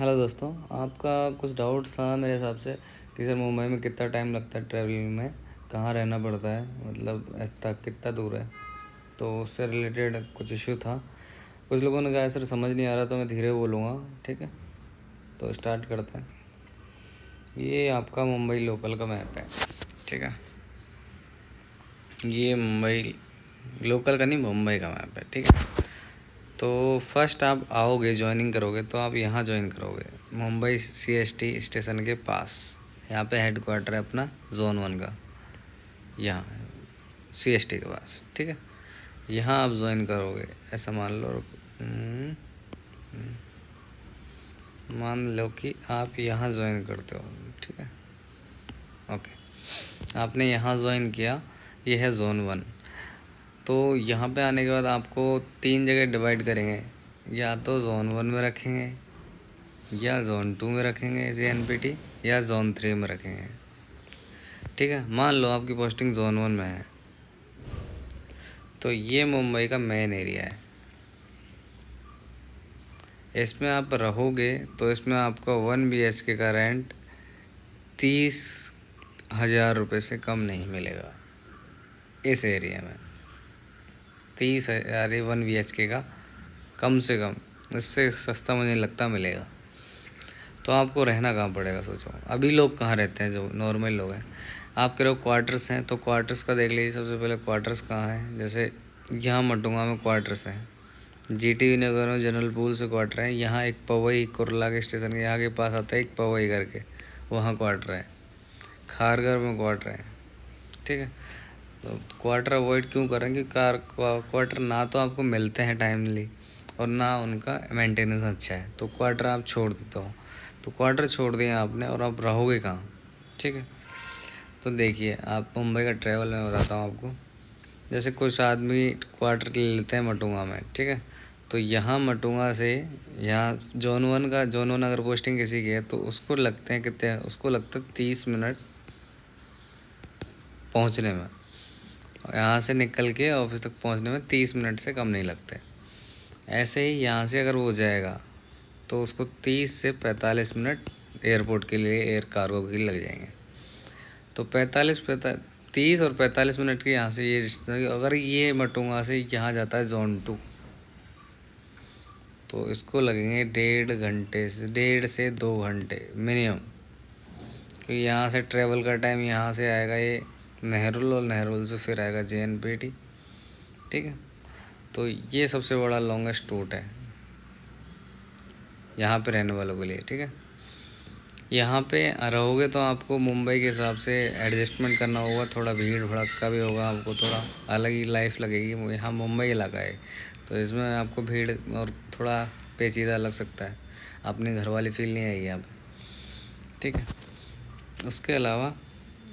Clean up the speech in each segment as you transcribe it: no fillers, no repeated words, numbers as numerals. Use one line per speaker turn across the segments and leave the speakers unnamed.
Hello दोस्तों, आपका कुछ डाउट था मेरे हिसाब से कि सर मुंबई में कितना टाइम लगता है ट्रैवलिंग में, कहाँ रहना पड़ता है, मतलब ऐसा कितना दूर है। तो उससे रिलेटेड कुछ इशू था। कुछ लोगों ने कहा सर समझ नहीं आ रहा, तो मैं धीरे बोलूँगा। ठीक है, तो स्टार्ट करते हैं। ये आपका मुंबई लोकल का मैप है। ठीक है, ये मुंबई लोकल का नहीं, मुंबई का मैप है। ठीक है, तो फर्स्ट आप आओगे, ज्वाइनिंग करोगे तो आप यहाँ ज्वाइन करोगे मुंबई CST स्टेशन के पास। यहाँ पे हेड क्वार्टर है अपना जोन 1 का, यहाँ CST के पास। ठीक है, यहाँ आप ज्वाइन करोगे। ऐसा मान लो कि आप यहाँ ज्वाइन करते हो। ठीक है, ओके, आपने यहाँ ज्वाइन किया। ये है जोन 1। तो यहाँ पे आने के बाद आपको 3 जगह डिवाइड करेंगे। या तो जोन 1 में रखेंगे, या जोन 2 में रखेंगे JNPT, या जोन 3 में रखेंगे। ठीक है, मान लो आपकी पोस्टिंग जोन 1 में है, तो ये मुंबई का मेन एरिया है। इसमें आप रहोगे तो इसमें आपको 1 BHK का रेंट 30,000 रुपये से कम नहीं मिलेगा। इस एरिया में 30,000 1 BHK का कम से कम, इससे सस्ता मुझे नहीं लगता मिलेगा। तो आपको रहना कहाँ पड़ेगा, सोचो। अभी लोग कहाँ रहते हैं, जो नॉर्मल लोग हैं। आप कह रहे हो क्वार्टर्स हैं, तो क्वार्टर्स का देख लीजिए। सबसे पहले क्वार्टर्स कहाँ हैं, जैसे यहाँ मटुंगा में क्वार्टर्स हैं, GTV नगर में जनरल पूल से क्वार्टर है। यहाँ एक पवई कुरला के स्टेशन के यहाँ के पास आता है एक पवई करके, वहाँ क्वार्टर है। खारघर में क्वार्टर है। ठीक है, तो क्वार्टर अवॉइड क्यों करें कि क्वार्टर ना तो आपको मिलते हैं टाइमली, और ना उनका मेंटेनेंस अच्छा है, तो क्वार्टर आप छोड़ देते हो। तो क्वार्टर छोड़ दिए आपने, और आप रहोगे कहाँ। ठीक है, तो देखिए, आप मुंबई का ट्रैवल मैं बताता हूँ आपको। जैसे कुछ आदमी क्वार्टर ले लेते हैं मटुंगा में। ठीक है, तो यहाँ मटुंगा से यहाँ जोन 1 अगर पोस्टिंग किसी की है तो उसको लगते हैं कितने, उसको लगता है 30 मिनट पहुँचने में। यहाँ से निकल के ऑफिस तक पहुँचने में 30 मिनट से कम नहीं लगते। ऐसे ही यहाँ से अगर वो जाएगा तो उसको 30 से 45 मिनट एयरपोर्ट के लिए, एयर कार्गो के लिए लग जाएंगे। तो 30 और 45 मिनट के यहाँ से ये अगर ये मटुंगा से यहाँ जाता है जोन 2, तो इसको लगेंगे 1.5 से 2 घंटे मिनिमम। क्योंकि यहाँ से ट्रैवल का टाइम, यहाँ से आएगा ये नेहरूल, और नेहरूल से फिर आएगा JNPT। ठीक है, तो ये सबसे बड़ा लॉन्गेस्ट रूट है यहाँ पे रहने वालों के लिए। ठीक है, यहाँ पे रहोगे तो आपको मुंबई के हिसाब से एडजस्टमेंट करना होगा। थोड़ा भीड़ भड़का भी होगा, आपको थोड़ा अलग ही लाइफ लगेगी। यहाँ मुंबई इलाका है, तो इसमें आपको भीड़ और थोड़ा पेचीदा लग सकता है, अपनी घर वाली फील नहीं आएगी यहाँ पे। ठीक है, उसके अलावा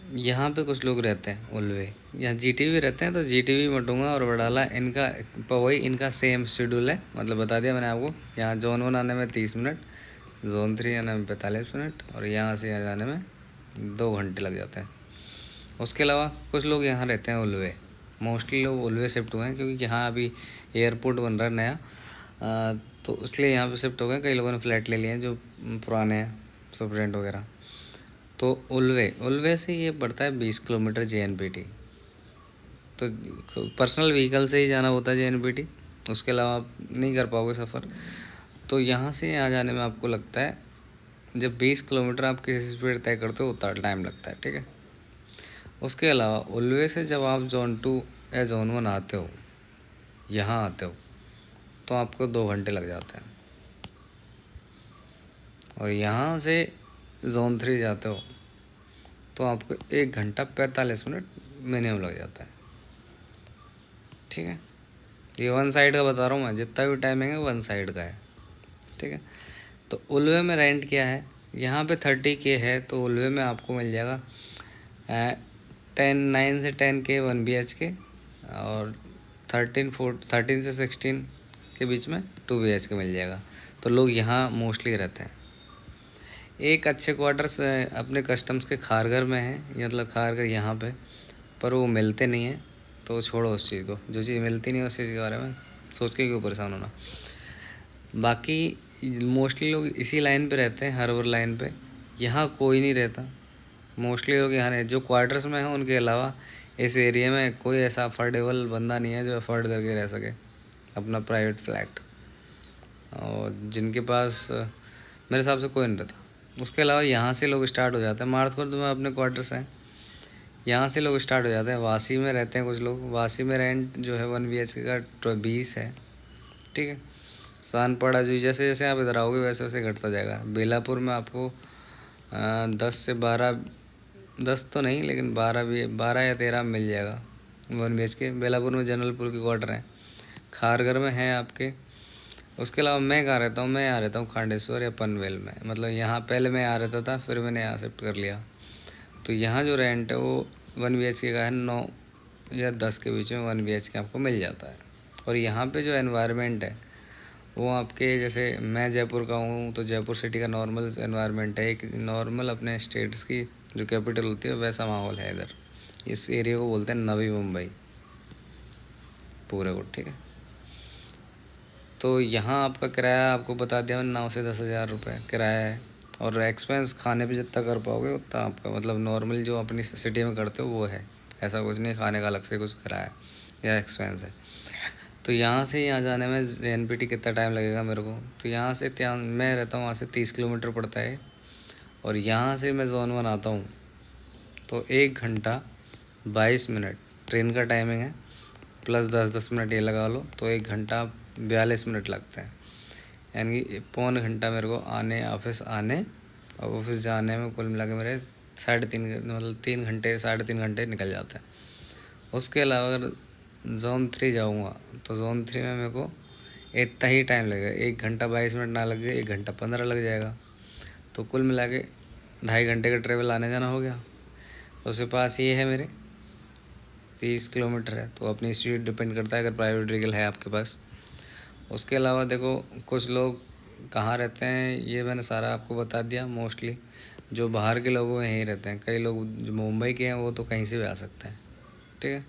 यहाँ पे कुछ लोग रहते हैं उल्वे, यहाँ GTV रहते हैं। तो GTV मटुंगा और वडाला, इनका वही इनका सेम शेड्यूल है। मतलब बता दिया मैंने आपको, यहाँ जोन 1 आने में 30 मिनट, जोन 3 आने में 45 मिनट, और यहाँ से यहाँ जाने में 2 घंटे लग जाते हैं। उसके अलावा कुछ लोग यहाँ रहते हैं उल्वे। मोस्टली लोग उल्वे शिफ्ट हुए हैं, क्योंकि यहाँ अभी एयरपोर्ट बन रहा है नया, तो इसलिए यहाँ पे शिफ्ट हो गए। कई लोगों ने फ्लैट ले लिए हैं जो पुराने हैं, सुपरेंट वगैरह। तो उल्वे से ये पड़ता है 20 किलोमीटर JNPT। तो पर्सनल व्हीकल से ही जाना होता है JNPT, उसके अलावा आप नहीं कर पाओगे सफ़र। तो यहाँ से आ जाने में आपको लगता है, जब 20 किलोमीटर आप किसी स्पीड तय करते हो उतना टाइम लगता है। ठीक है, उसके अलावा उल्वे से जब आप जोन 2 या जोन 1 आते हो, यहाँ आते हो, तो आपको 2 घंटे लग जाते हैं। और यहाँ से जोन 3 जाते हो तो आपको 1 घंटा 45 मिनट मिनिमम लग जाता है। ठीक है, ये वन साइड का बता रहा हूँ मैं, जितना भी टाइमिंग है वन साइड का है। ठीक है, तो उल्वे में रेंट क्या है, यहाँ पे 30K है, तो उल्वे में आपको मिल जाएगा 9 से 10K 1 BHK, और 13 से 16 के बीच में 2 BHK मिल जाएगा। तो लोग यहाँ मोस्टली रहते हैं। एक अच्छे क्वार्टर्स अपने कस्टम्स के खारघर में है, मतलब खारघर यहाँ पे, पर वो मिलते नहीं हैं। तो छोड़ो उस चीज़ को, जो चीज़ मिलती नहीं है उस चीज़ के बारे में सोच के क्यों परेशान होना। बाकी मोस्टली लोग इसी लाइन पे रहते हैं, हार्बर लाइन पे। यहाँ कोई नहीं रहता, मोस्टली लोग यहाँ जो क्वार्टर्स में हैं उनके अलावा इस एरिया में कोई ऐसा अफोर्डेबल बंदा नहीं है जो अफोर्ड करके रह सके अपना प्राइवेट फ्लैट, और जिनके पास मेरे हिसाब से कोई नहीं रहता। उसके अलावा यहाँ से लोग स्टार्ट हो जाते हैं, मार्तखुर्द में अपने क्वार्टर्स हैं, यहाँ से लोग स्टार्ट हो जाते हैं। वासी में रहते हैं कुछ लोग, वासी में रेंट जो है 1 BHK का 20 है, ठीक है। सानपाड़ा जो जैसे जैसे आप इधर आओगे वैसे वैसे घटता जाएगा। बेलापुर में आपको 10 से 12, 10 तो नहीं लेकिन 12 या 13 मिल जाएगा 1 BHK। बेलापुर में जनरलपुर की क्वार्टर है, खारघर में है आपके। उसके अलावा मैं कहाँ रहता हूँ, मैं यहाँ रहता हूँ खांडेश्वर या पनवेल में, मतलब यहाँ पहले मैं यहाँ रहता था, फिर मैंने यहाँ शिफ्ट कर लिया। तो यहाँ जो रेंट है वो 1 BHK का है 9 या 10 के बीच में 1 BHK आपको मिल जाता है। और यहाँ पे जो एनवायरनमेंट है वो आपके, जैसे मैं जयपुर का हूँ तो जयपुर सिटी का नॉर्मल एनवायरनमेंट है, एक नॉर्मल अपने स्टेट्स की जो कैपिटल होती है वैसा माहौल है इधर। इस एरिया को बोलते हैं नवी मुंबई पूरे को, ठीक है। तो यहाँ आपका किराया आपको बता दिया मैंने, 9 से 10 हज़ार रुपये किराया है। और एक्सपेंस खाने पे जितना कर पाओगे उतना आपका, मतलब नॉर्मल जो अपनी सिटी में करते हो वो है, ऐसा कुछ नहीं खाने का अलग से कुछ किराया या एक्सपेंस है। तो यहाँ से यहाँ जाने में JNPT कितना टाइम लगेगा मेरे को, तो यहाँ से मैं रहता हूँ वहाँ से 30 किलोमीटर पड़ता है, और यहाँ से मैं जोन 1 आता हूँ तो 1 घंटा 22 मिनट ट्रेन का टाइमिंग है, प्लस 10-10 मिनट ये लगा लो तो 1 घंटा 42 मिनट लगते हैं। यानी कि पौन घंटा मेरे को ऑफिस आने और ऑफिस जाने में कुल मिला के मेरे 3.5 मतलब 3 घंटे 3.5 घंटे निकल जाते हैं। उसके अलावा अगर जोन 3 जाऊँगा तो जोन 3 में मेरे को इतना ही टाइम लगेगा, 1 घंटा 22 मिनट ना लगे 1 घंटा 15 लग जाएगा। तो कुल मिला के 2.5 घंटे का ट्रेवल आने जाना हो गया। तो उसके पास ये है मेरे 30 किलोमीटर है, तो अपनी स्पीड डिपेंड करता है अगर प्राइवेट व्हीकल है आपके पास। उसके अलावा देखो कुछ लोग कहाँ रहते हैं ये मैंने सारा आपको बता दिया। मोस्टली जो बाहर के लोग वो यहीं रहते हैं, कई लोग जो मुंबई के हैं वो तो कहीं से भी आ सकते हैं, ठीक है।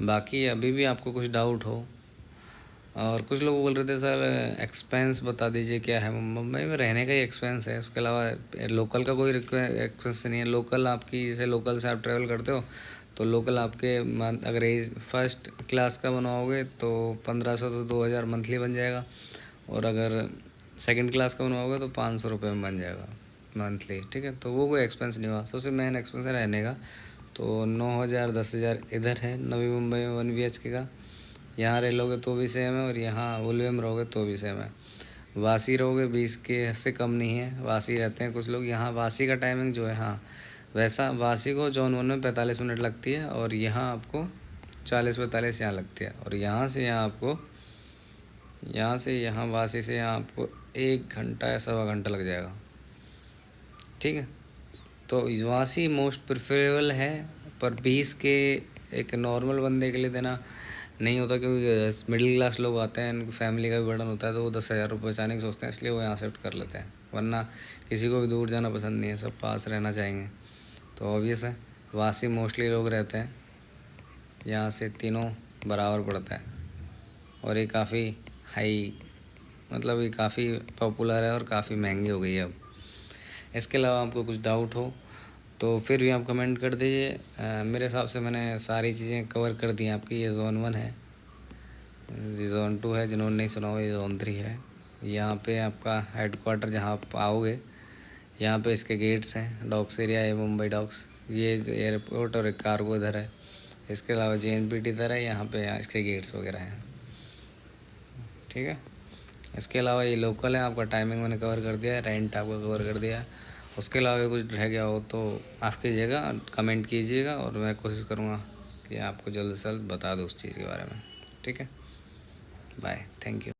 बाकी अभी भी आपको कुछ डाउट हो, और कुछ लोग बोल रहे थे सर एक्सपेंस बता दीजिए क्या है, मुंबई में रहने का ही एक्सपेंस है, उसके अलावा लोकल का कोई एक्सपेंस नहीं है। लोकल आपकी, जैसे लोकल से आप ट्रैवल करते हो तो लोकल आपके अगर फर्स्ट क्लास का बनवाओगे तो 1500 तो 2000 मंथली बन जाएगा, और अगर सेकंड क्लास का बनवाओगे तो 500 रुपये में बन जाएगा मंथली, ठीक है। तो वो कोई एक्सपेंस नहीं हुआ। सबसे मेन एक्सपेंस है रहने का, तो 9000 10,000 इधर है नवी मुंबई में 1 BHK का। यहाँ रह लोगे तो भी सेम है, और यहाँ उलवे में रहोगे तो भी सेम है। वासी रहोगे 20 के से कम नहीं है, वासी रहते हैं कुछ लोग यहाँ। वासी का टाइमिंग जो है, हाँ वैसा वासी को जोन 1 में 45 मिनट लगती है, और यहाँ आपको 40-45 यहाँ लगती है। और यहाँ से यहाँ आपको, यहाँ से यहाँ वासी से यहाँ आपको 1 घंटा या 1.25 घंटा लग जाएगा, ठीक है। तो वासी मोस्ट प्रेफरेबल है, पर 20 के एक नॉर्मल बंदे के लिए देना नहीं होता, क्योंकि मिडिल क्लास लोग आते हैं, इनकी फैमिली का भी बर्डन होता है, तो वो 10,000 रुपये बचाने की सोचते हैं, इसलिए वो यहाँ शिफ्ट कर लेते हैं। वरना किसी को भी दूर जाना पसंद नहीं है, सब पास रहना चाहेंगे। तो ऑब्वियस है वासी मोस्टली लोग रहते हैं, यहाँ से तीनों बराबर पड़ता है, और ये काफ़ी हाई, मतलब ये काफ़ी पॉपुलर है और काफ़ी महंगी हो गई है अब। इसके अलावा आपको कुछ डाउट हो तो फिर भी आप कमेंट कर दीजिए। मेरे हिसाब से मैंने सारी चीज़ें कवर कर दी हैं आपकी। ये जोन 1 है, ये जोन 2 है, जिन्होंने नहीं सुना हो ये जोन 3 है। यहाँ पे आपका हेडक्वार्टर जहाँ आप आओगे, यहाँ पे इसके गेट्स हैं, डॉक्स एरिया है मुंबई डॉक्स, ये एयरपोर्ट और एक कार्गो इधर है। इसके अलावा JNPT इधर है, यहाँ पे इसके गेट्स वगैरह हैं, ठीक है। इसके अलावा ये लोकल है, आपका टाइमिंग मैंने कवर कर दिया है, रेंट आपका कवर कर दिया है। उसके अलावा भी कुछ रह गया हो तो आप कीजिएगा, कमेंट कीजिएगा, और मैं कोशिश करूँगा कि आपको जल्द से जल्द बता दूँ उस चीज़ के बारे में, ठीक है। Bye, thank you.